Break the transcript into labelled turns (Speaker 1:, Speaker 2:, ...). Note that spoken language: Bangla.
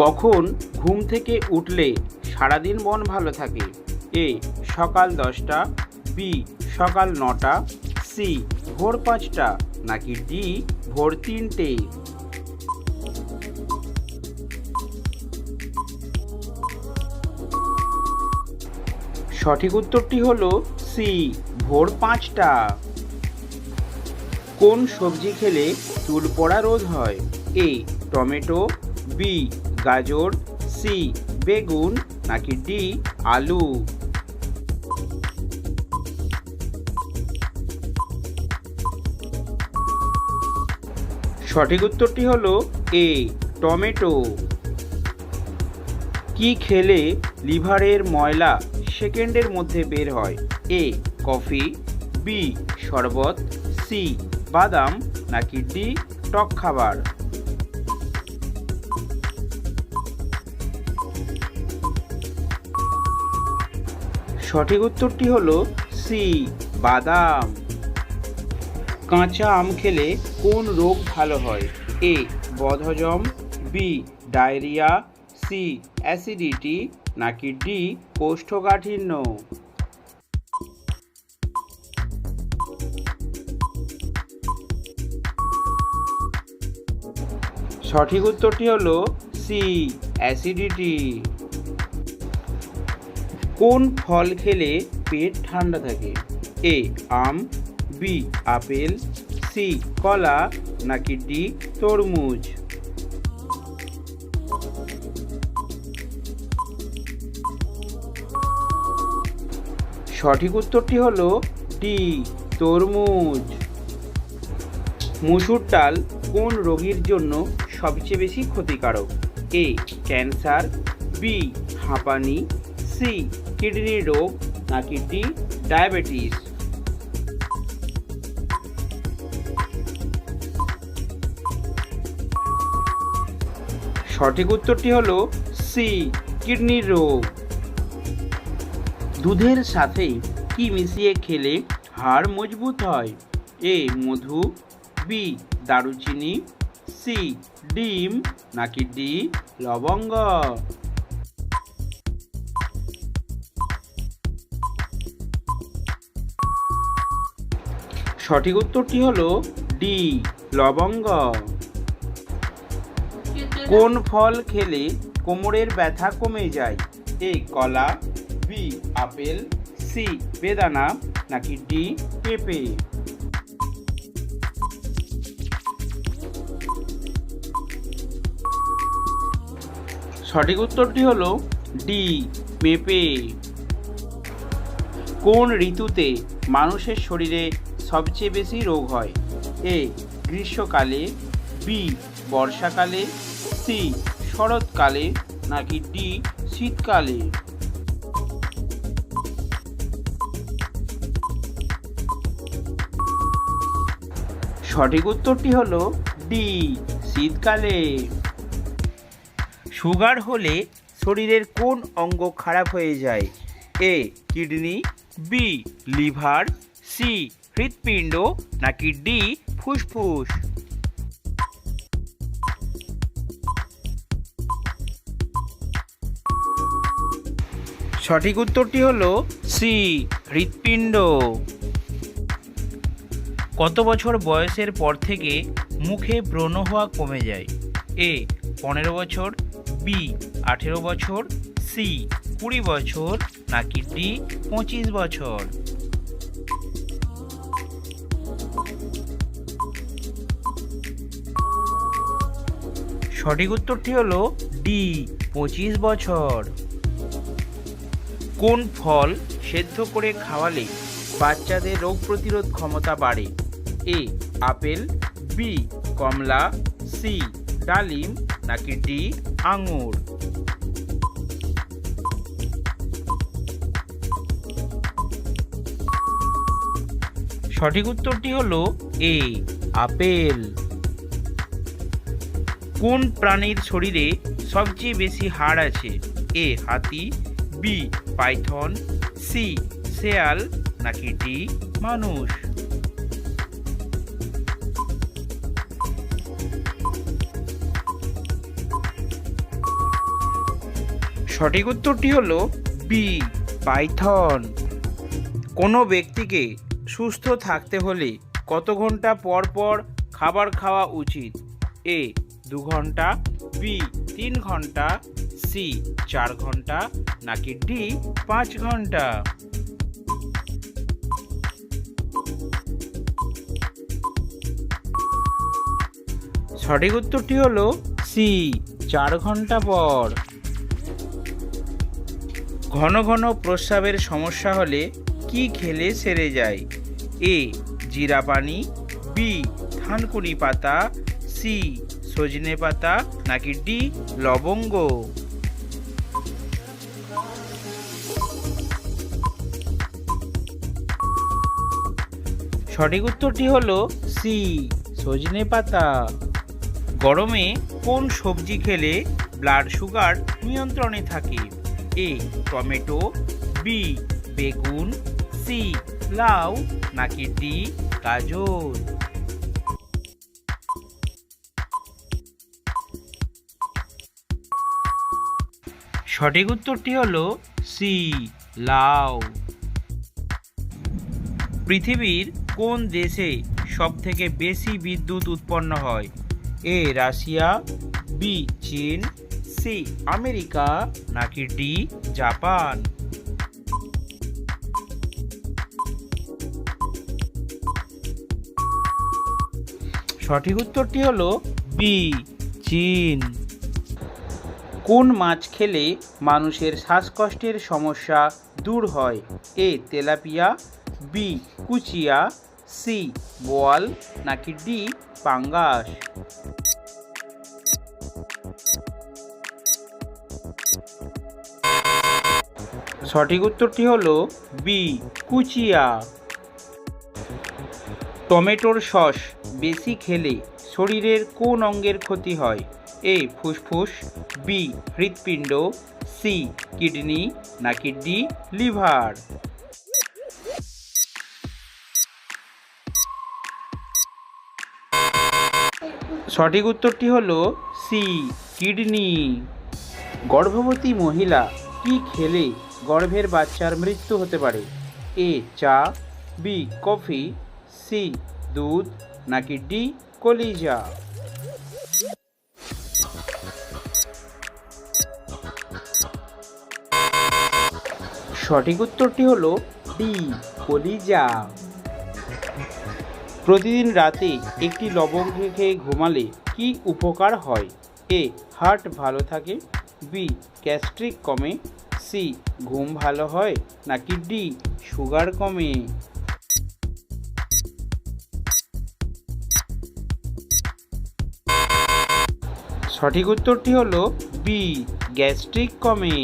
Speaker 1: কখন ঘুম থেকে উঠলে সারাদিন মন ভালো থাকে? এ সকাল 10টা, বি সকাল 9টা, সি ভোর 5টা, নাকি ডি ভোর 3টে? সঠিক উত্তরটি হলো সি ভোর 5টা। কোন সবজি খেলে চুল পড়া রোধ হয়? এ টমেটো, বি গাজর, সি বেগুন, নাকি ডি আলু? সঠিক উত্তরটি হলো এ টমেটো। কি খেলে লিভারের ময়লা সেকেন্ডের মধ্যে বের হয়? এ কফি, বি শরবত, সি বাদাম, নাকি ডি টক খাবার? সঠিক উত্তরটি হলো সি বাদাম। কাঁচা আম খেলে কোন রোগ ভালো হয়? এ বদহজম, বি ডায়রিয়া, সি অ্যাসিডিটি, নাকি ডি কোষ্ঠকাঠিন্য? সঠিক উত্তরটি হলো সি অ্যাসিডিটি। কোন ফল খেলে পেট ঠান্ডা থাকে? এ আম, বি আপেল, সি কলা, নাকি ডি তরমুজ? সঠিক উত্তরটি হলো ডি তরমুজ। মসুর ডাল কোন রোগীর জন্য সবচেয়ে বেশি ক্ষতিকারক? এ ক্যান্সার, বি হাঁপানি, সি কিডনি রোগ, নাকি ডি ডায়াবেটিস? সঠিক উত্তরটি হলো সি কিডনি রোগ। দুধের সাথে কি মিশিয়ে খেলে হাড় মজবুত হয়? এ মধু, বি দারুচিনি, সি ডিম, নাকি ডি লবঙ্গ? সঠিক উত্তরটি হলো ডি লবঙ্গ। কোন ফল খেলে কোমরের ব্যথা কমে যায়? এ কলা, বি আপেল, সি বেদানা, নাকি ডি পেঁপে? সঠিক উত্তরটি হলো ডি পেঁপে। কোন ঋতুতে মানুষের শরীরে সবচেয়ে বেশি রোগ হয়? এ গ্রীষ্মকালে, বি বর্ষাকালে, সি শরৎকালে, নাকি ডি শীতকালে? সঠিক উত্তরটি হলো ডি শীতকালে। সুগার হলে শরীরের কোন অঙ্গ খারাপ হয়ে যায়? A kidney, B liver, C হৃৎপিণ্ড, নাকি ডি ফুসফুস? সঠিক উত্তরটি হলো সি হৃৎপিণ্ড। কত বছর বয়সের পর থেকে মুখে ব্রণ হওয়া কমে যায়? এ 15 বছর, বি 18 বছর, সি 20 বছর, নাকি ডি 25 বছর? সঠিক উত্তরটি হলো ডি 25 বছর। কোন ফল সেদ্ধ করে খাওয়ালে বাচ্চাদের রোগ প্রতিরোধ ক্ষমতা বাড়ে? এ আপেল, বি কমলা, সি ডালিম, নাকি ডি আঙুর? সঠিক উত্তরটি হলো এ আপেল। কোন প্রাণীর শরীরে সবচেয়ে বেশি হাড় আছে? এ হাতি, বি পাইথন, সি শেয়াল, নাকি ডি মানুষ? সঠিক উত্তরটি হলো বি পাইথন। কোনো ব্যক্তিকে সুস্থ থাকতে হলে কত ঘন্টা পর পর খাবার খাওয়া উচিত? এ 2 ঘন্টা, বি 3 ঘন্টা, সি 4 ঘন্টা, নাকি ডি 5 ঘন্টা? সঠিক উত্তরটি হলো সি 4 ঘন্টা পর। ঘন ঘন প্রস্রাবের সমস্যা হলে কি খেলে সেরে যায়? এ জিরা পানি, বি থানকুনি পাতা, সি সজনে পাতা, নাকি ডি লবঙ্গ? সঠিক উত্তরটি হলো সি সজনে পাতা। গরমে কোন সবজি খেলে ব্লাড সুগার নিয়ন্ত্রণে থাকে? এ টমেটো, বি বেগুন, সি লাউ, নাকি ডি গাজর? সঠিক উত্তরটি হলো সি লাউ। পৃথিবীর কোন দেশে সবথেকে বেশি বিদ্যুৎ উৎপন্ন হয়? এ রাশিয়া, বি চীন, সি আমেরিকা, নাকি ডি জাপান? সঠিক উত্তরটি হলো বি চীন। কোন মাছ খেলে মানুষের শ্বাসকষ্টের সমস্যা দূর হয়? এ তেলাপিয়া, বি কুচিয়া, সি বোয়াল, নাকি ডি পাঙ্গাস? সঠিক উত্তরটি হলো বি কুচিয়া। টমেটোর সস বেশি খেলে শরীরের কোন অঙ্গের ক্ষতি হয়? এ ফুসফুস, বি হৃৎপিণ্ড, সি কিডনি, নাকি ডি লিভার? সঠিক উত্তরটি হলো সি কিডনি। গর্ভবতী মহিলা কি খেলে গর্ভের বাচ্চার মৃত্যু হতে পারে? এ চা, বি কফি, সি দুধ, নাকি ডি কলিজা? সঠিক উত্তরটি হলো ডি কলিজা। প্রতিদিন রাতে একটি লবঙ্গ খেয়ে ঘুমালে কি উপকার হয়? এ হার্ট ভালো থাকে, বি গ্যাস্ট্রিক কমে, সি ঘুম ভালো হয়, নাকি ডি সুগার কমে? সঠিক উত্তরটি হলো বি গ্যাস্ট্রিক কমে।